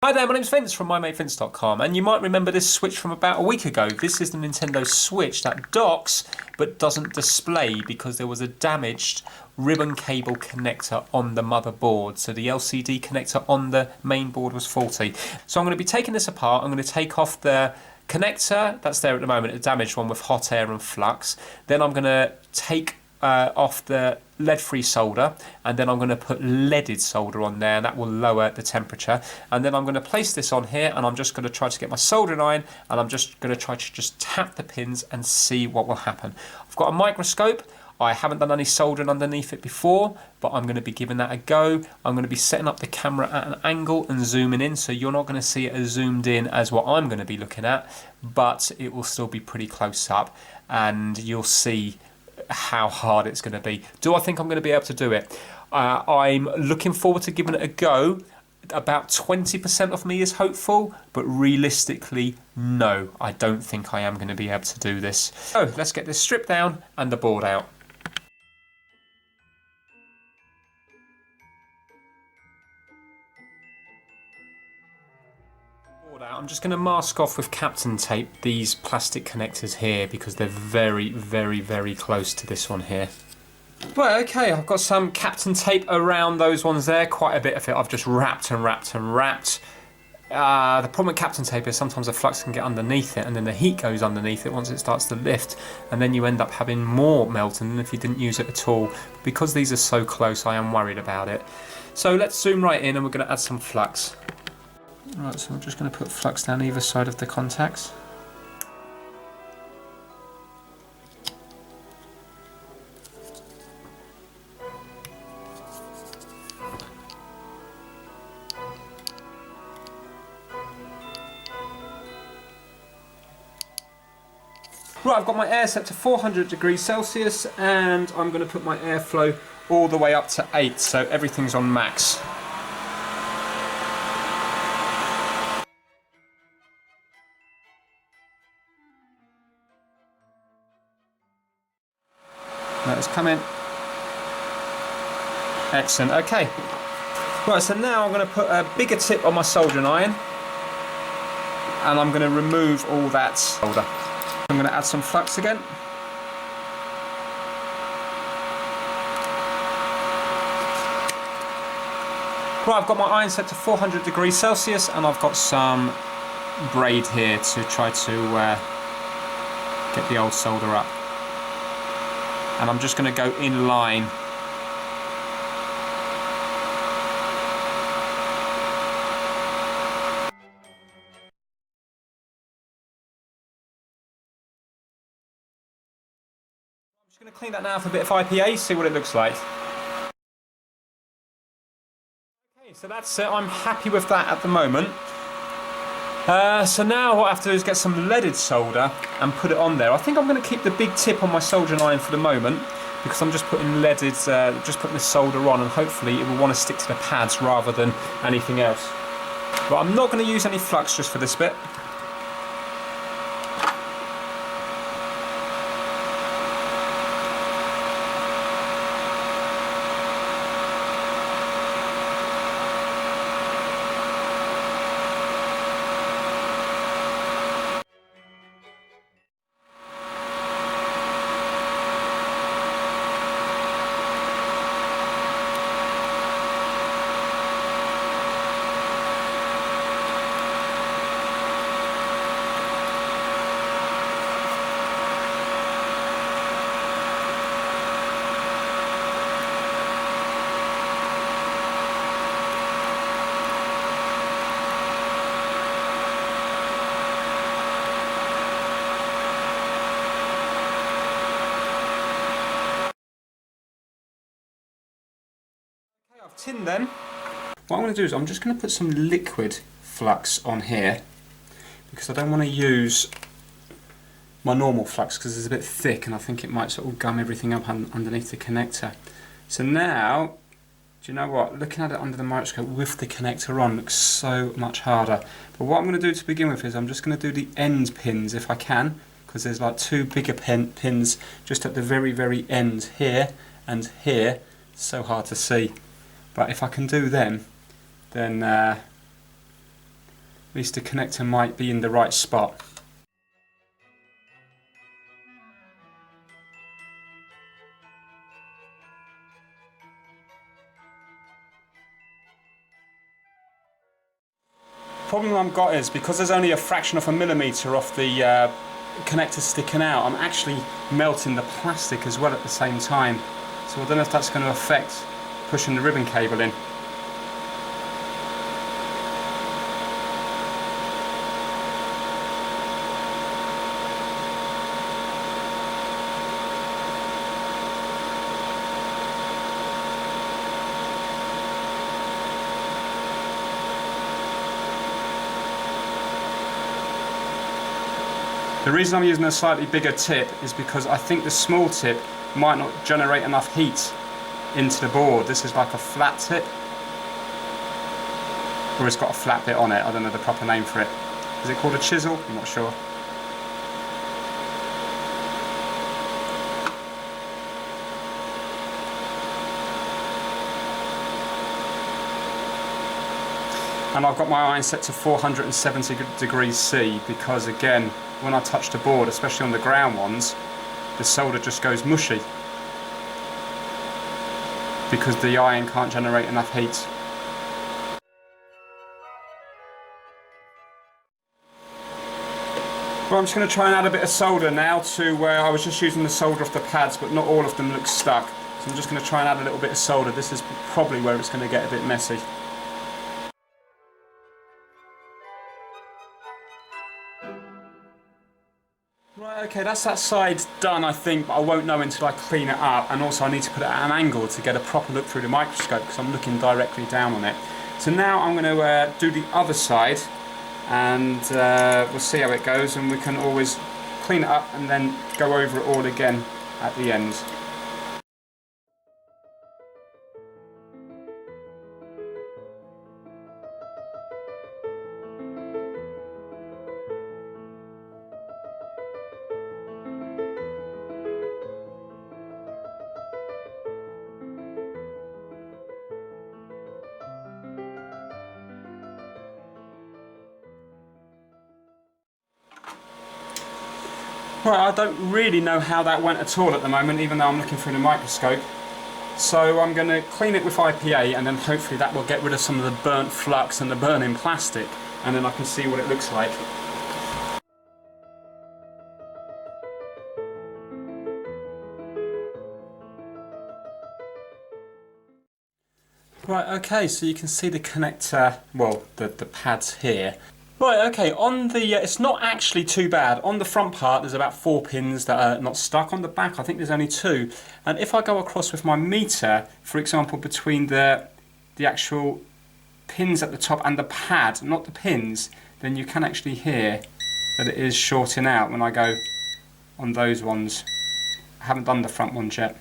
Hi there, my name's Vince from mymatevince.com, and you might remember this switch from about a week ago. This is the Nintendo Switch that docks but doesn't display because there was a damaged ribbon cable connector on the motherboard. So the LCD connector on the main board was faulty. So I'm going to be taking this apart. I'm going to take off the connector that's there at the moment, a damaged one with hot air and flux. Then I'm going to take off the lead-free solder, and then I'm going to put leaded solder on there, and that will lower the temperature. And then I'm going to place this on here, and I'm just going to try to get my soldering iron, and I'm just going to try to just tap the pins and see what will happen. I've got a microscope. I haven't done any soldering underneath it before, but I'm going to be giving that a go. I'm going to be setting up the camera at an angle and zooming in, so you're not going to see it as zoomed in as what I'm going to be looking at, but it will still be pretty close up, and you'll see how hard it's going to be. Do I think I'm going to be able to do it? I'm looking forward to giving it a go. About 20% of me is hopeful, but realistically, no, I don't think I am going to be able to do this. So let's get this stripped down and the board out. I'm just going to mask off with Captain tape these plastic connectors here because they're very, very, very close to this one here. Well, okay, I've got some Captain tape around those ones there, quite a bit of it I've just wrapped and wrapped and wrapped. The problem with Captain tape is sometimes the flux can get underneath it, and then the heat goes underneath it once it starts to lift, and then you end up having more melting than if you didn't use it at all. Because these are so close, I am worried about it. So let's zoom right in and we're going to add some flux. Right, so I'm just going to put flux down either side of the contacts. Right, I've got my air set to 400 degrees Celsius, and I'm going to put my airflow all the way up to 8, so everything's on max. That is coming. Excellent, okay. Right, so now I'm going to put a bigger tip on my soldering iron, and I'm going to remove all that solder. I'm going to add some flux again. Right, I've got my iron set to 400 degrees Celsius, and I've got some braid here to try to get the old solder up. And I'm just going to go in line. I'm just going to clean that now for a bit of IPA, see what it looks like. Okay, so that's it. I'm happy with that at the moment. So now what I have to do is get some leaded solder and put it on there. I think I'm going to keep the big tip on my soldering iron for the moment because I'm just putting leaded, just putting the solder on, and hopefully it will want to stick to the pads rather than anything else. But I'm not going to use any flux just for this bit. I've tinned then. What I'm going to do is I'm just going to put some liquid flux on here because I don't want to use my normal flux because it's a bit thick and I think it might sort of gum everything up underneath the connector. So now, do you know what, looking at it under the microscope with the connector on looks so much harder. But what I'm going to do to begin with is I'm just going to do the end pins if I can, because there's like two bigger pins just at the very, very end here and here. It's so hard to see. But if I can do them, then least the connector might be in the right spot. Problem I've got is, because there's only a fraction of a millimetre off the connector sticking out, I'm actually melting the plastic as well at the same time. So I don't know if that's going to affect pushing the ribbon cable in. The reason I'm using a slightly bigger tip is because I think the small tip might not generate enough heat into the board. This is like a flat tip, or it's got a flat bit on it. I don't know the proper name for it. Is it called a chisel? I'm not sure. And I've got my iron set to 470 degrees C because, again, when I touch the board, especially on the ground ones, the solder just goes mushy because the iron can't generate enough heat. Well, I'm just going to try and add a bit of solder now to where I was just using the solder off the pads, but not all of them look stuck. So I'm just going to try and add a little bit of solder. This is probably where it's going to get a bit messy. Right, okay, that's that side done, I think, but I won't know until I clean it up, and also I need to put it at an angle to get a proper look through the microscope because I'm looking directly down on it. So now I'm going to do the other side, and we'll see how it goes, and we can always clean it up and then go over it all again at the end. Right, I don't really know how that went at all at the moment, even though I'm looking through the microscope. So I'm going to clean it with IPA, and then hopefully that will get rid of some of the burnt flux and the burning plastic, and then I can see what it looks like. Right, okay, so you can see the connector, well, the pads here. Right, okay, on the, it's not actually too bad. On the front part, there's about 4 pins that are not stuck. On the back, I think there's only 2. And if I go across with my meter, for example, between the actual pins at the top and the pad, not the pins, then you can actually hear that it is shorting out when I go on those ones. I haven't done the front ones yet.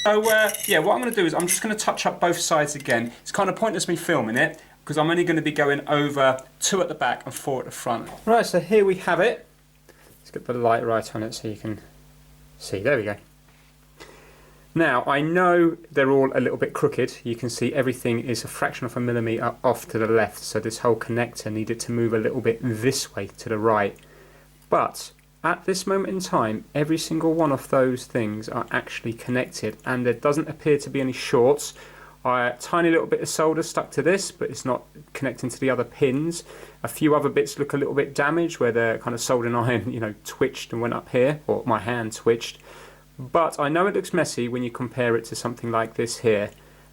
So, yeah, what I'm going to do is I'm just going to touch up both sides again. It's kind of pointless me filming it, because I'm only going to be going over 2 at the back and 4 at the front. Right, so here we have it. Let's get the light right on it so you can see. There we go. Now, I know they're all a little bit crooked. You can see everything is a fraction of a millimetre off to the left, so this whole connector needed to move a little bit this way to the right. But at this moment in time, every single one of those things are actually connected, and there doesn't appear to be any shorts. A tiny little bit of solder stuck to this, but it's not connecting to the other pins. A few other bits look a little bit damaged, where the kind of soldering iron, you know, twitched and went up here, or my hand twitched. But I know it looks messy when you compare it to something like this here.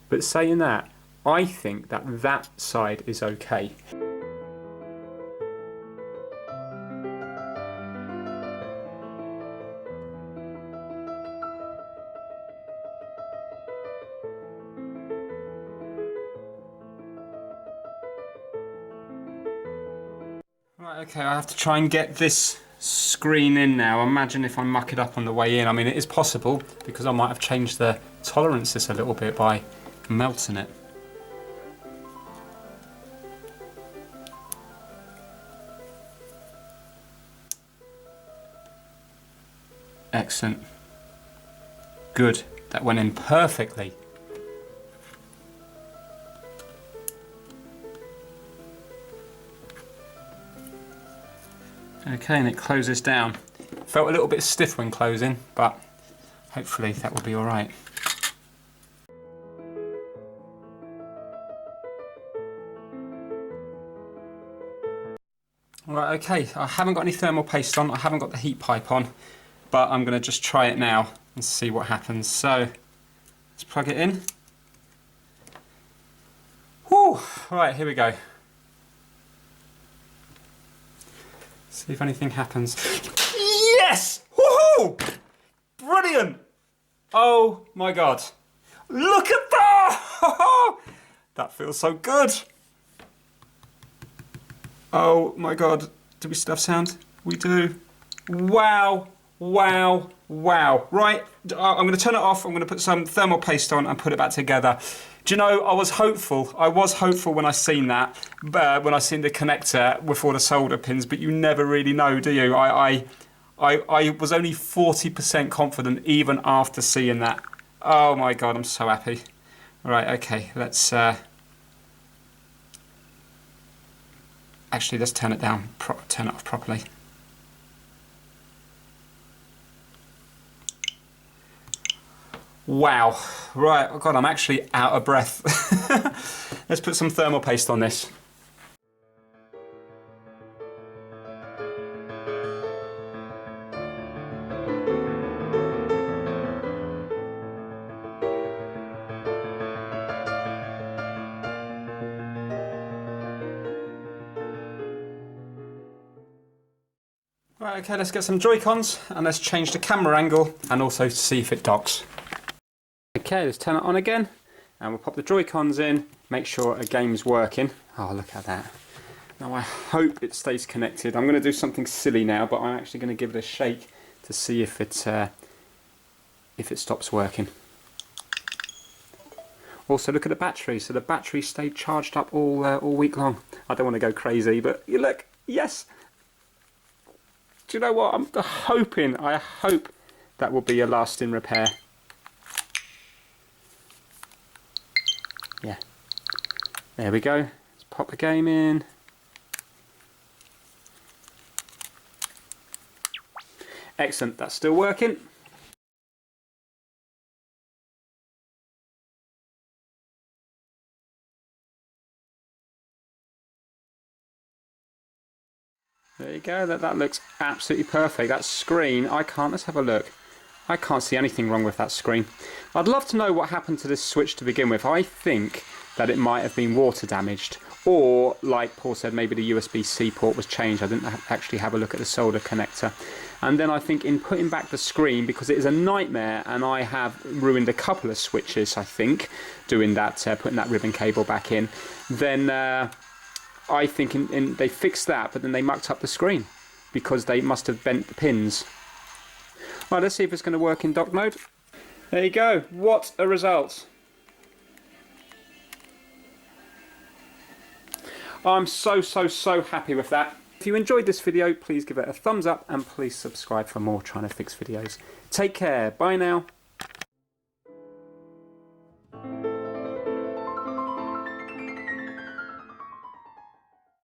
But saying that, I think that that side is okay. Right, okay, I have to try and get this screen in now. Imagine if I muck it up on the way in. I mean, it is possible, because I might have changed the tolerances a little bit by melting it. Excellent. Good. That went in perfectly. Okay, and it closes down. Felt a little bit stiff when closing, but hopefully that will be all right. Right, okay, I haven't got any thermal paste on, I haven't got the heat pipe on, but I'm going to just try it now and see what happens. So, let's plug it in. Whew, right, here we go. See if anything happens. Yes! Woohoo! Brilliant! Oh my god. Look at that! That feels so good. Oh my god. Do we still have sound? We do. Wow, wow, wow. Right, I'm going to turn it off. I'm going to put some thermal paste on and put it back together. Do you know, I was hopeful. I was hopeful when I seen that, when I seen the connector with all the solder pins, but you never really know, do you? I was only 40% confident even after seeing that. Oh my god, I'm so happy. Right, okay, let's actually let's turn it down, turn it off properly. Wow, right, oh god, I'm actually out of breath. Let's put some thermal paste on this. Right, okay, let's get some Joy-Cons and let's change the camera angle and also see if it docks. Okay, let's turn it on again and we'll pop the Joy-Cons in, make sure a game's working. Oh, look at that. Now I hope it stays connected. I'm going to do something silly now, but I'm actually going to give it a shake to see if it stops working. Also, look at the battery. So the battery stayed charged up all week long. I don't want to go crazy, but you look, yes. Do you know what? I'm hoping, I hope that will be a lasting repair. Yeah. There we go. Let's pop the game in. Excellent, that's still working. There you go, that looks absolutely perfect. That screen, let's have a look. I can't see anything wrong with that screen. I'd love to know what happened to this switch to begin with. I think that it might have been water damaged, or like Paul said, maybe the USB-C port was changed. I didn't actually have a look at the solder connector. And then I think in putting back the screen, because it is a nightmare and I have ruined a couple of switches, I think, doing that, putting that ribbon cable back in, then I think they fixed that, but then they mucked up the screen because they must have bent the pins. Right, let's see if it's going to work in dock mode. There you go. What a result. I'm so happy with that. If you enjoyed this video, please give it a thumbs up and please subscribe for more Trying to Fix videos. Take care. Bye now.